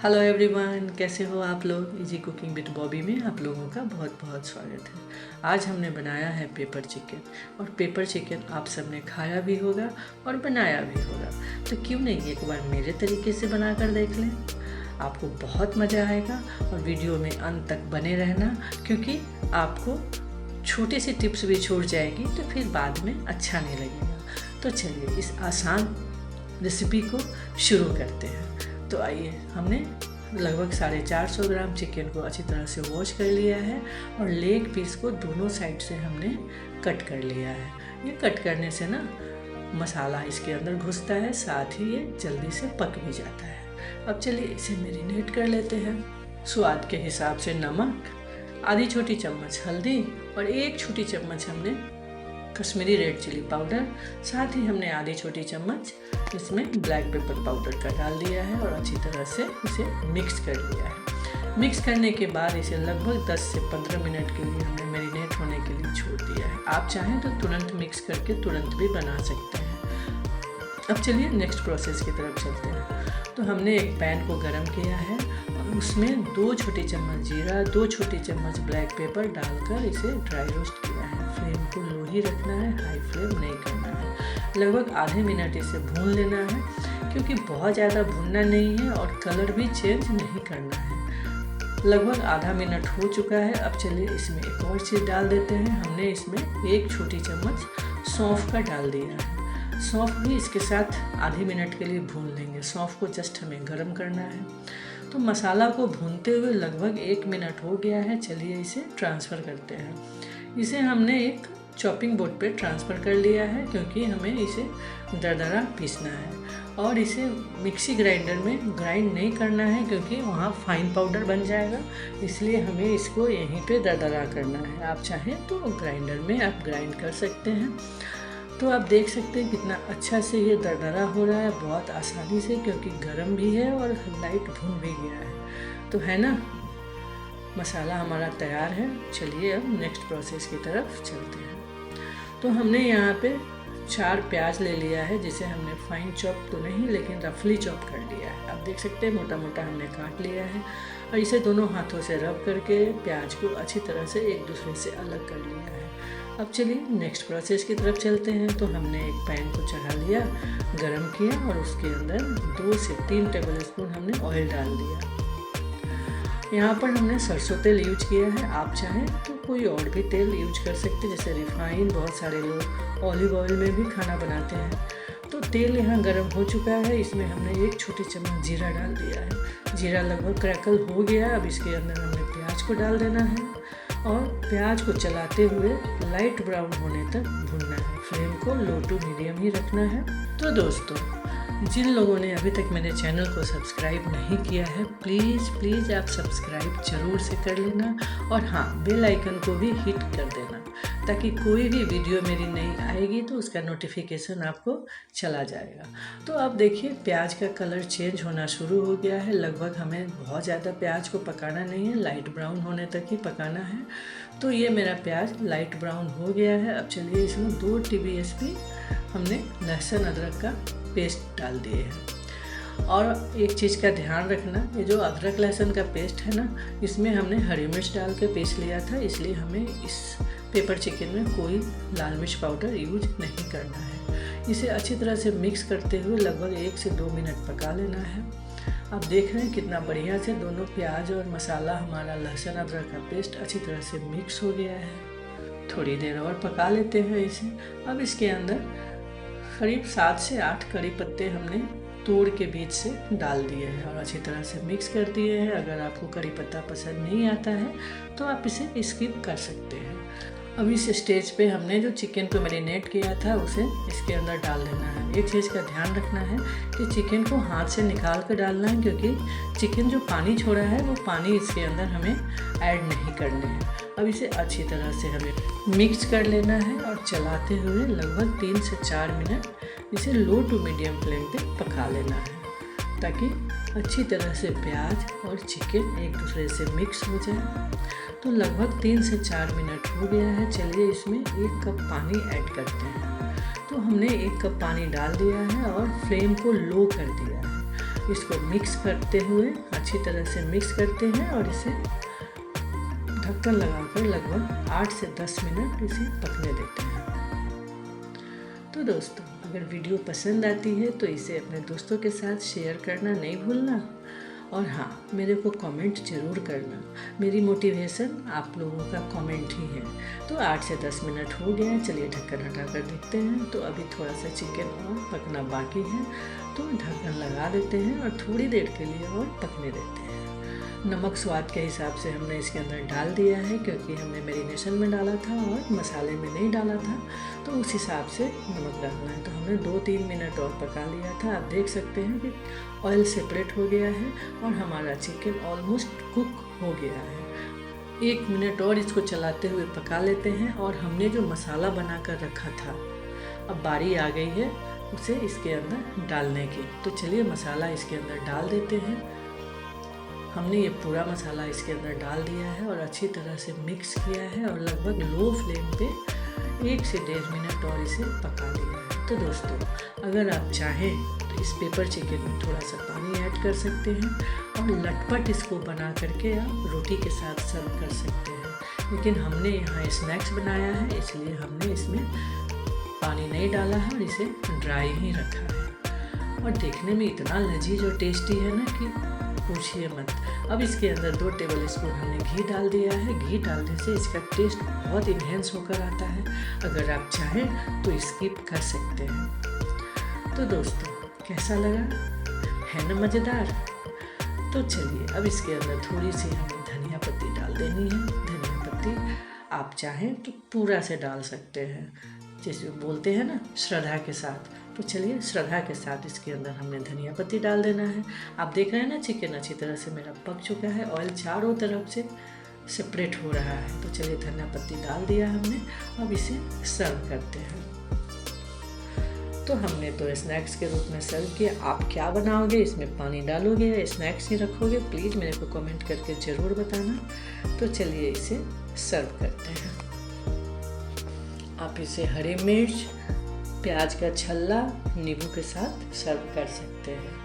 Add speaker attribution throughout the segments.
Speaker 1: Hello everyone, कैसे हो आप लोग। इजी कुकिंग विद बॉबी में आप लोगों का बहुत बहुत स्वागत है। आज हमने बनाया है पेपर चिकन, और पेपर चिकन आप सबने खाया भी होगा और बनाया भी होगा, तो क्यों नहीं एक बार मेरे तरीके से बना कर देख लें। आपको बहुत मज़ा आएगा और वीडियो में अंत तक बने रहना, क्योंकि आपको छोटी सी टिप्स भी छूट जाएगी तो फिर बाद में अच्छा नहीं लगेगा। तो चलिए इस आसान रेसिपी को शुरू करते हैं। तो आइए, हमने लगभग 450 ग्राम चिकन को अच्छी तरह से वॉश कर लिया है और लेग पीस को दोनों साइड से हमने कट कर लिया है। ये कट करने से ना मसाला इसके अंदर घुसता है, साथ ही ये जल्दी से पक भी जाता है। अब चलिए इसे मैरिनेट कर लेते हैं। स्वाद के हिसाब से नमक, आधी छोटी चम्मच हल्दी और 1 छोटी चम्मच हमने कश्मीरी रेड चिली पाउडर, साथ ही हमने आधी छोटी चम्मच इसमें ब्लैक पेपर पाउडर का डाल दिया है और अच्छी तरह से इसे मिक्स कर लिया है। मिक्स करने के बाद इसे लगभग 10 से 15 मिनट के लिए हमने मैरिनेट होने के लिए छोड़ दिया है। आप चाहें तो तुरंत मिक्स करके तुरंत भी बना सकते हैं। अब चलिए नेक्स्ट प्रोसेस की तरफ चलते हैं। तो हमने एक पैन को गर्म किया है और उसमें 2 छोटी चम्मच जीरा, 2 छोटी चम्मच ब्लैक पेपर डालकर इसे ड्राई रोस्ट किया है। फ्लेम को लो ही रखना है, हाई फ्लेम नहीं करना है। लगभग आधे मिनट इसे भून लेना है, क्योंकि बहुत ज़्यादा भूनना नहीं है और कलर भी चेंज नहीं करना है। लगभग आधा मिनट हो चुका है। अब चलिए इसमें एक और चीज़ डाल देते हैं। हमने इसमें 1 छोटी चम्मच सौंफ का डाल दिया है। सौंफ भी इसके साथ आधे मिनट के लिए भून लेंगे। सौंफ को जस्ट हमें गर्म करना है। तो मसाला को भूनते हुए लगभग 1 मिनट हो गया है। चलिए इसे ट्रांसफ़र करते हैं। इसे हमने एक चॉपिंग बोर्ड पे ट्रांसफ़र कर लिया है, क्योंकि हमें इसे दरदरा पीसना है और इसे मिक्सी ग्राइंडर में ग्राइंड नहीं करना है, क्योंकि वहाँ फाइन पाउडर बन जाएगा। इसलिए हमें इसको यहीं पे दरदरा करना है। आप चाहें तो ग्राइंडर में आप ग्राइंड कर सकते हैं। तो आप देख सकते हैं कितना अच्छा से ये दरदरा हो रहा है, बहुत आसानी से, क्योंकि गर्म भी है और लाइट भुन भी गया है। तो है ना, मसाला हमारा तैयार है। चलिए अब नेक्स्ट प्रोसेस की तरफ चलते हैं। तो हमने यहाँ पे 4 प्याज ले लिया है, जिसे हमने फाइन चॉप तो नहीं लेकिन रफली चॉप कर लिया है। आप देख सकते हैं मोटा मोटा हमने काट लिया है और इसे दोनों हाथों से रब करके प्याज को अच्छी तरह से एक दूसरे से अलग कर लिया है। अब चलिए नेक्स्ट प्रोसेस की तरफ चलते हैं। तो हमने एक पैन को चढ़ा लिया, गरम किया और उसके अंदर 2 से 3 टेबल स्पून हमने ऑयल डाल दिया। यहाँ पर हमने सरसों तेल यूज किया है। आप चाहें तो कोई और भी तेल यूज कर सकते हैं, जैसे रिफाइन। बहुत सारे लोग ऑलिव ऑयल में भी खाना बनाते हैं। तो तेल यहाँ गर्म हो चुका है। इसमें हमने 1 छोटी चम्मच जीरा डाल दिया है। जीरा लगभग क्रैकल हो गया। अब इसके अंदर हमने प्याज को डाल देना है और प्याज को चलाते हुए लाइट ब्राउन होने तक भूनना है। फ्लेम को लो टू मीडियम ही रखना है। तो दोस्तों, जिन लोगों ने अभी तक मेरे चैनल को सब्सक्राइब नहीं किया है, प्लीज़ आप सब्सक्राइब ज़रूर से कर लेना और हाँ, बेल आइकन को भी हिट कर देना, ताकि कोई भी वीडियो मेरी नई आएगी तो उसका नोटिफिकेशन आपको चला जाएगा। तो अब देखिए प्याज का कलर चेंज होना शुरू हो गया है। लगभग हमें बहुत ज़्यादा प्याज को पकाना नहीं है, लाइट ब्राउन होने तक ही पकाना है। तो ये मेरा प्याज लाइट ब्राउन हो गया है। अब चलिए इसमें 2 TBSP हमने लहसुन अदरक का पेस्ट डाल दिए हैं। और एक चीज़ का ध्यान रखना, ये जो अदरक लहसुन का पेस्ट है ना, इसमें हमने हरी मिर्च डाल के पीस लिया था, इसलिए हमें इस पेपर चिकन में कोई लाल मिर्च पाउडर यूज नहीं करना है। इसे अच्छी तरह से मिक्स करते हुए लगभग 1 से 2 मिनट पका लेना है। आप देख रहे हैं कितना बढ़िया से दोनों प्याज और मसाला, हमारा लहसुन अदरक का पेस्ट अच्छी तरह से मिक्स हो गया है। थोड़ी देर और पका लेते हैं इसे। अब इसके अंदर करीब 7 से 8 कड़ी पत्ते हमने तोड़ के बीच से डाल दिए हैं और अच्छी तरह से मिक्स कर दिए हैं। अगर आपको कड़ी पत्ता पसंद नहीं आता है तो आप इसे स्किप कर सकते हैं। अब इस स्टेज पे हमने जो चिकन को मैरिनेट किया था उसे इसके अंदर डाल देना है। एक चीज़ का ध्यान रखना है कि चिकन को हाथ से निकाल कर डालना है, क्योंकि चिकन जो पानी छोड़ा है वो पानी इसके अंदर हमें ऐड नहीं करने हैं। अब इसे अच्छी तरह से हमें मिक्स कर लेना है और चलाते हुए लगभग 3 से 4 मिनट इसे लो टू मीडियम फ्लेम पे पका लेना है, ताकि अच्छी तरह से प्याज और चिकन एक दूसरे से मिक्स हो जाए। तो लगभग 3 से 4 मिनट हो गया है। चलिए इसमें 1 कप पानी ऐड करते हैं। तो हमने 1 कप पानी डाल दिया है और फ्लेम को लो कर दिया है। इसको मिक्स करते हुए अच्छी तरह से मिक्स करते हैं और इसे ढक्कन लगाकर लगभग 8 से 10 मिनट इसे पकने देते हैं। तो दोस्तों, अगर वीडियो पसंद आती है तो इसे अपने दोस्तों के साथ शेयर करना नहीं भूलना, और हाँ, मेरे को कमेंट ज़रूर करना। मेरी मोटिवेशन आप लोगों का कमेंट ही है। तो 8 से 10 मिनट हो गया, चलिए ढक्कन हटाकर देखते हैं। तो अभी थोड़ा सा चिकन और पकना बाकी है, तो ढक्कन लगा देते हैं और थोड़ी देर के लिए और पकने देते हैं। नमक स्वाद के हिसाब से हमने इसके अंदर डाल दिया है, क्योंकि हमने मैरिनेशन में डाला था और मसाले में नहीं डाला था, तो उस हिसाब से नमक डालना है। तो हमने 2-3 मिनट और पका लिया था। आप देख सकते हैं कि ऑयल सेपरेट हो गया है और हमारा चिकन ऑलमोस्ट कुक हो गया है। 1 मिनट और इसको चलाते हुए पका लेते हैं। और हमने जो मसाला बना कर रखा था, अब बारी आ गई है उसे इसके अंदर डालने की। तो चलिए मसाला इसके अंदर डाल देते हैं। हमने ये पूरा मसाला इसके अंदर डाल दिया है और अच्छी तरह से मिक्स किया है और लगभग लो फ्लेम पे 1 से 1.5 मिनट और इसे पका लिया है। तो दोस्तों, अगर आप चाहें तो इस पेपर चिकन में थोड़ा सा पानी ऐड कर सकते हैं और लटपट इसको बना करके आप रोटी के साथ सर्व कर सकते हैं। लेकिन हमने यहाँ स्नैक्स बनाया है, इसलिए हमने इसमें पानी नहीं डाला है और इसे ड्राई ही रखा है। और देखने में इतना लजीज और टेस्टी है ना कि पूछिए मत। अब इसके अंदर 2 टेबल स्पून हमने घी डाल दिया है। घी डालने से इसका टेस्ट बहुत इन्हेंस होकर आता है। अगर आप चाहें तो स्किप कर सकते हैं। तो दोस्तों, कैसा लगा, है ना मज़ेदार? तो चलिए अब इसके अंदर थोड़ी सी हमें धनिया पत्ती डाल देनी है। धनिया पत्ती आप चाहें तो पूरा से डाल सकते हैं, जैसे बोलते हैं ना, श्रद्धा के साथ। तो चलिए श्रद्धा के साथ इसके अंदर हमने धनिया पत्ती डाल देना है। आप देख रहे हैं ना, चिकन अच्छी तरह से मेरा पक चुका है, ऑयल चारों तरफ से सेपरेट हो रहा है। तो चलिए धनिया पत्ती डाल दिया हमने, अब इसे सर्व करते हैं। तो हमने तो स्नैक्स के रूप में सर्व किया। आप क्या बनाओगे, इसमें पानी डालोगे या स्नैक्स ही रखोगे, प्लीज़ मेरे को कमेंट करके ज़रूर बताना। तो चलिए इसे सर्व करते हैं। आप इसे हरी मिर्च, प्याज का छल्ला, नींबू के साथ सर्व कर सकते हैं।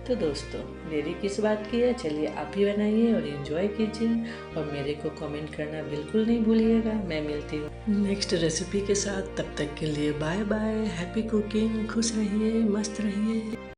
Speaker 1: तो दोस्तों, देरी किस बात की है, चलिए आप भी बनाइए और एंजॉय कीजिए। और मेरे को कमेंट करना बिल्कुल नहीं भूलिएगा। मैं मिलती हूँ नेक्स्ट रेसिपी के साथ, तब तक के लिए बाय बाय। हैप्पी कुकिंग, खुश रहिए, मस्त रहिए।